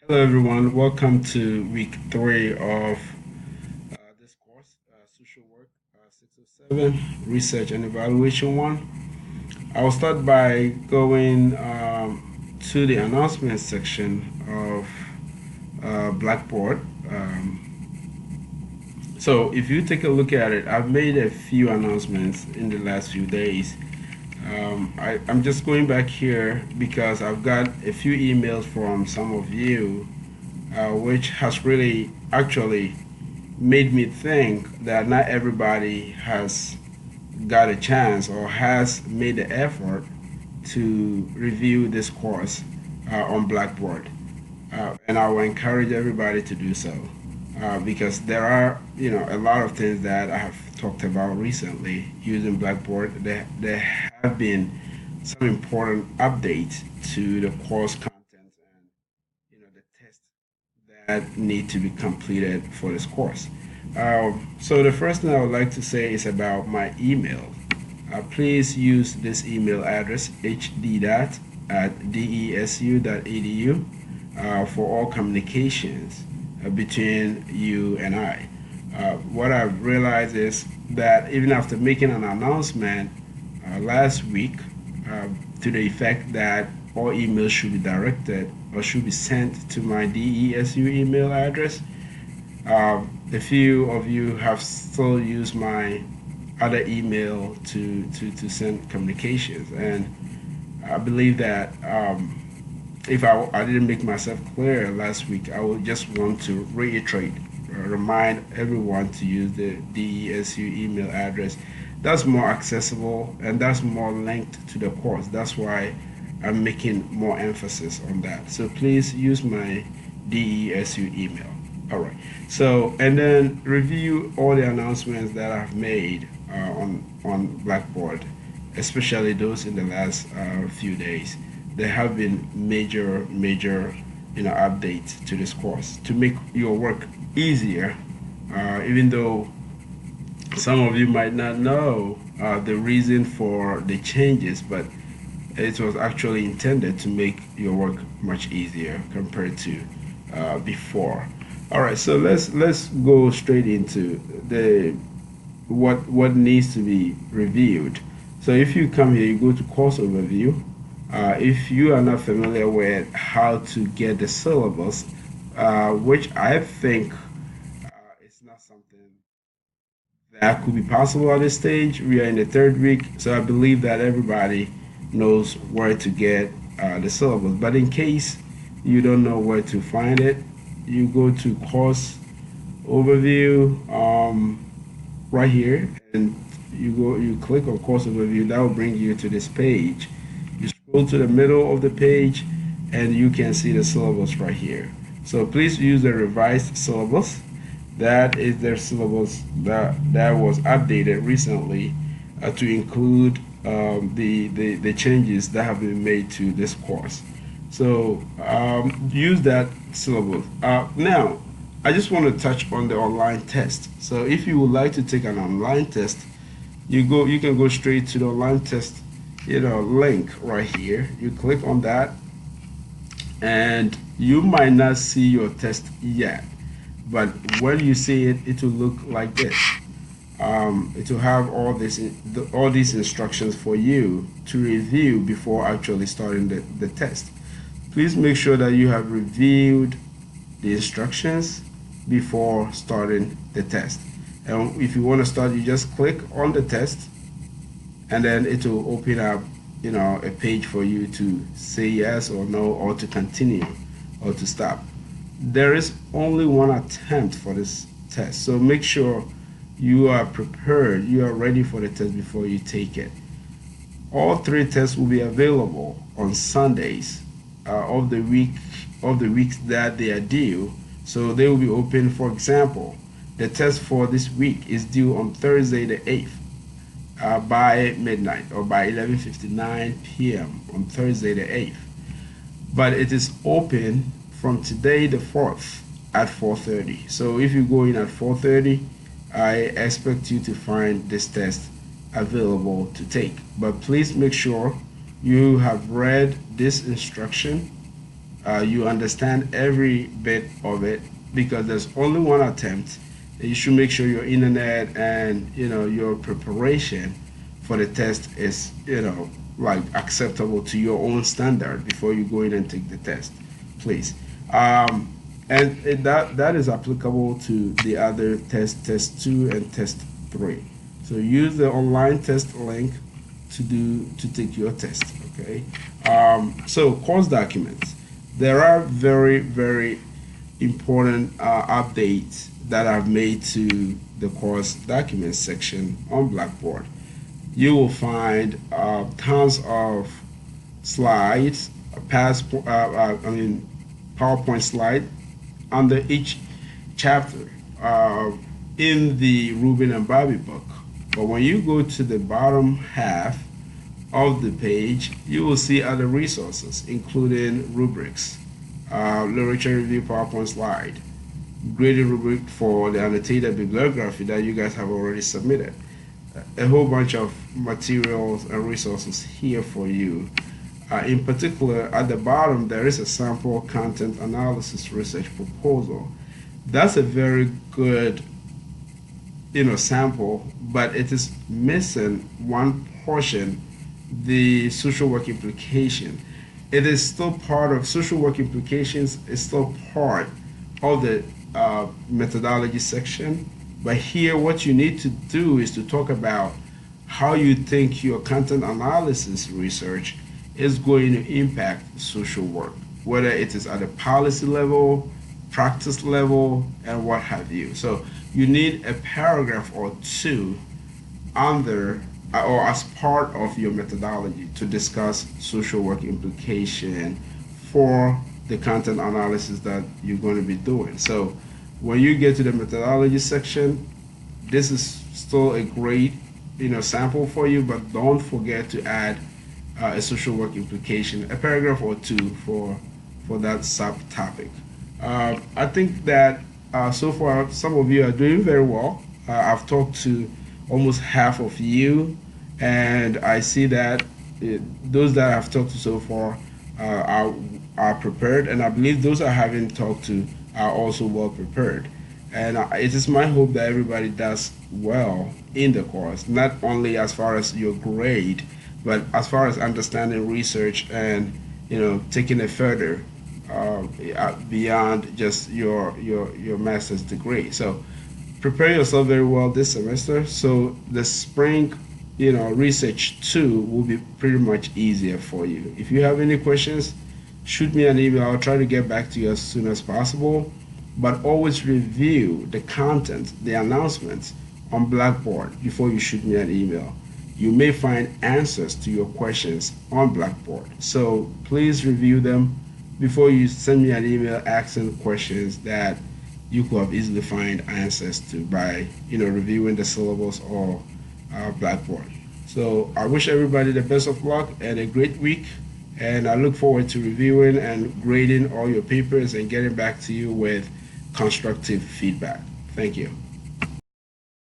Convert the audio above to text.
Hello everyone, welcome to week 3 of this course, Social Work 607, Research and Evaluation 1. I will start by going to the announcement section of Blackboard. So if you take a look at it, I've made a few announcements in the last few days. I'm just going back here because I've got a few emails from some of you, which has really actually made me think that not everybody has got a chance or has made the effort to review this course on Blackboard. And I will encourage everybody to do so because there are, a lot of things that I have talked about recently using Blackboard. There have been some important updates to the course content and, the tests that need to be completed for this course. So the first thing I would like to say is about my email. Please use this email address hd@desu.edu for all communications between you and I. What I've realized is that even after making an announcement last week to the effect that all emails should be directed or should be sent to my DESU email address, a few of you have still used my other email to send communications. And I believe that if I didn't make myself clear last week, I would just want to reiterate, remind everyone to use the DESU email address. That's more accessible and that's more linked to the course. That's why I'm making more emphasis on that. So please use my DESU email. All right. So, and then review all the announcements that I've made on Blackboard, especially those in the last few days. There have been major updates to this course to make your work easier. Even though some of you might not know the reason for the changes, but it was actually intended to make your work much easier compared to before. All right, so let's go straight into the what needs to be reviewed. So if you come here, you go to course overview. If you are not familiar with how to get the syllabus, which I think is not something that could be possible at this stage. We are in the third week, so I believe that everybody knows where to get the syllabus. But in case you don't know where to find it, you go to course overview right here, and you click on course overview. That will bring you to this page. You scroll to the middle of the page, and you can see the syllabus right here. So please use the revised syllabus. That is their syllabus that was updated recently to include the changes that have been made to this course. So use that syllabus. Now, I just want to touch on the online test. So if you would like to take an online test, you can go straight to the online test, link right here. You click on that, and you might not see your test yet, but when you see it, it will look like this. It will have all these instructions for you to review before actually starting the test. Please make sure that you have reviewed the instructions before starting the test. And if you want to start, you just click on the test, and then it will open up, a page for you to say yes or no, or to continue, or to stop. There is only one attempt for this test, so make sure you are prepared, you are ready for the test before you take it. All three tests will be available on Sundays of the weeks that they are due. So they will be open. For example, the test for this week is due on Thursday the 8th by midnight, or by 11:59 p.m. on Thursday the 8th. But it is open from today the 4th at 4:30. So if you go in at 4:30, I expect you to find this test available to take. But please make sure you have read this instruction you understand every bit of it, because there's only one attempt. You should make sure your internet and your preparation for the test is like acceptable to your own standard before you go in and take the test, please. That is applicable to the other test 2 and test 3. So use the online test link to take your test. Okay. So course documents. There are very, very important updates that I've made to the course documents section on Blackboard. You will find tons of slides, PowerPoint slide under each chapter in the Reuben and Bobby book. But when you go to the bottom half of the page, you will see other resources, including rubrics, literature review PowerPoint slide, graded rubric for the annotated bibliography that you guys have already submitted, a whole bunch of materials and resources here for you. In particular, at the bottom, there is a sample content analysis research proposal. That's a very good sample, but it is missing one portion, the social work implication. It is still part of social work implications, is still part of the methodology section. But here, what you need to do is to talk about how you think your content analysis research is going to impact social work, whether it is at a policy level, practice level, and what have you. So you need a paragraph or two under or as part of your methodology to discuss social work implication for the content analysis that you're going to be doing. So when you get to the methodology section, this is still a great sample for you, but don't forget to add a social work implication, a paragraph or two for that subtopic. I think that so far some of you are doing very well. I've talked to almost half of you, and I see that those that I've talked to so far are prepared, and I believe those I haven't talked to are also well prepared. And it is my hope that everybody does well in the course, not only as far as your grade, but as far as understanding research and taking it further beyond just your master's degree. So prepare yourself very well this semester. So the spring research 2 will be pretty much easier for you. If you have any questions, shoot me an email. I'll try to get back to you as soon as possible. But always review the content, the announcements on Blackboard before you shoot me an email. You may find answers to your questions on Blackboard. So please review them before you send me an email asking questions that you could have easily find answers to by reviewing the syllabus or Blackboard. So I wish everybody the best of luck and a great week, and I look forward to reviewing and grading all your papers and getting back to you with constructive feedback. Thank you.